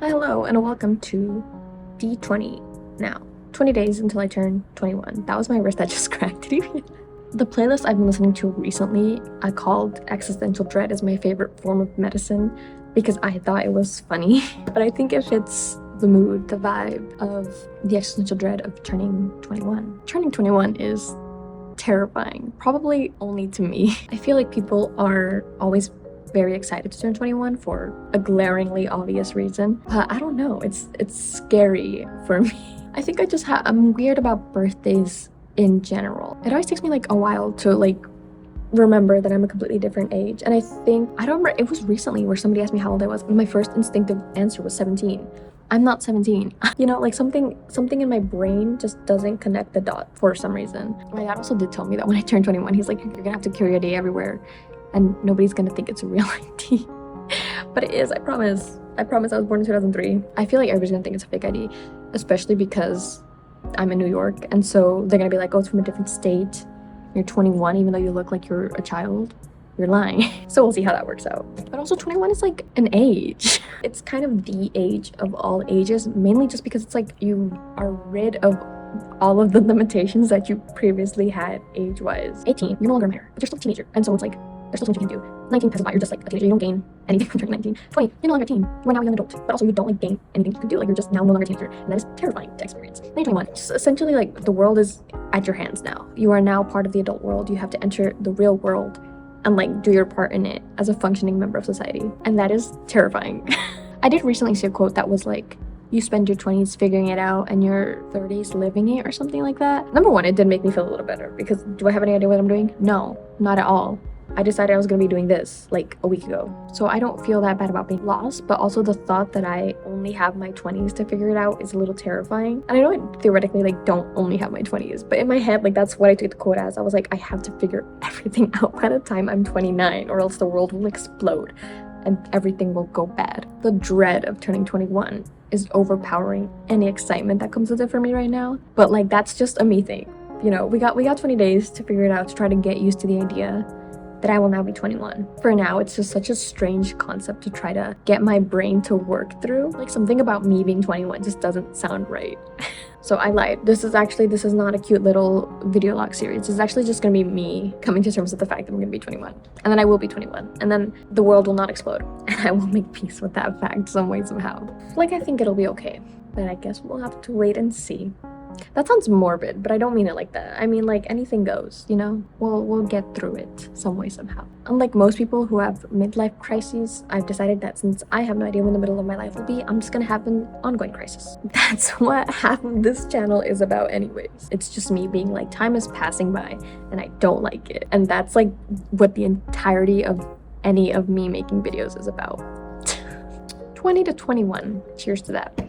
Hello and welcome to D-20. Now, 20 days until I turn 21. That was my wrist that just cracked. Did you hear that? The playlist I've been listening to recently, I called Existential Dread is my favorite form of medicine because I thought it was funny. But I think it fits the mood, the vibe of the existential dread of turning 21. Turning 21 is terrifying, probably only to me. I feel like people are always very excited to turn 21 for a glaringly obvious reason, but I don't know, it's scary for me. I think I'm weird about birthdays in general. It always takes me like a while to remember that I'm a completely different age, and I don't remember, it was recently where somebody asked me how old I was and my first instinctive answer was 17. I'm not 17. You know, like something in my brain just doesn't connect the dot for some reason. My dad also did tell me that when I turned 21, he's like, you're gonna have to carry a day everywhere and nobody's gonna think it's a real ID. But it is, I promise. I was born in 2003. I feel like everybody's gonna think it's a fake ID, especially because I'm in New York, and so they're gonna be like, oh, it's from a different state. You're 21 even though you look like you're a child. You're lying. So we'll see how that works out. But also 21 is like an age. It's kind of the age of all ages, mainly just because it's like you are rid of all of the limitations that you previously had age-wise. 18, you're no longer a minor, but you're still a teenager. And so it's like, there's still something you can do. 19 passes by, you're just like a teenager, you don't gain anything from turning 19. 20, you're no longer a teen, you are now a young adult. But also you don't like gain anything you can do, like you're just now no longer a teenager. And that is terrifying to experience. 21, just essentially like the world is at your hands now. You are now part of the adult world. You have to enter the real world and like do your part in it as a functioning member of society. And that is terrifying. I did recently see a quote that was like, you spend your 20s figuring it out and your 30s living it or something like that. Number one, it did make me feel a little better because do I have any idea what I'm doing? No, not at all. I decided I was gonna be doing this like a week ago. So I don't feel that bad about being lost, but also the thought that I only have my 20s to figure it out is a little terrifying. And I know I theoretically like don't only have my 20s, but in my head, like that's what I took the quote as. I was like, I have to figure everything out by the time I'm 29 or else the world will explode and everything will go bad. The dread of turning 21 is overpowering any excitement that comes with it for me right now. But like, that's just a me thing. You know, we got 20 days to figure it out, to try to get used to the idea that I will now be 21. For now, it's just such a strange concept to try to get my brain to work through. Like something about me being 21 just doesn't sound right. So I lied. This is not a cute little video log series. This is actually just gonna be me coming to terms with the fact that I'm gonna be 21. And then I will be 21. And then the world will not explode. And I will make peace with that fact some way, somehow. Like, I think it'll be okay. But I guess we'll have to wait and see. That sounds morbid, but I don't mean it like that. I mean, like, anything goes, you know? We'll get through it some way, somehow. Unlike most people who have midlife crises, I've decided that since I have no idea when the middle of my life will be, I'm just gonna have an ongoing crisis. That's what half of this channel is about anyways. It's just me being like, time is passing by and I don't like it. And that's like what the entirety of any of me making videos is about. 20 to 21. Cheers to that.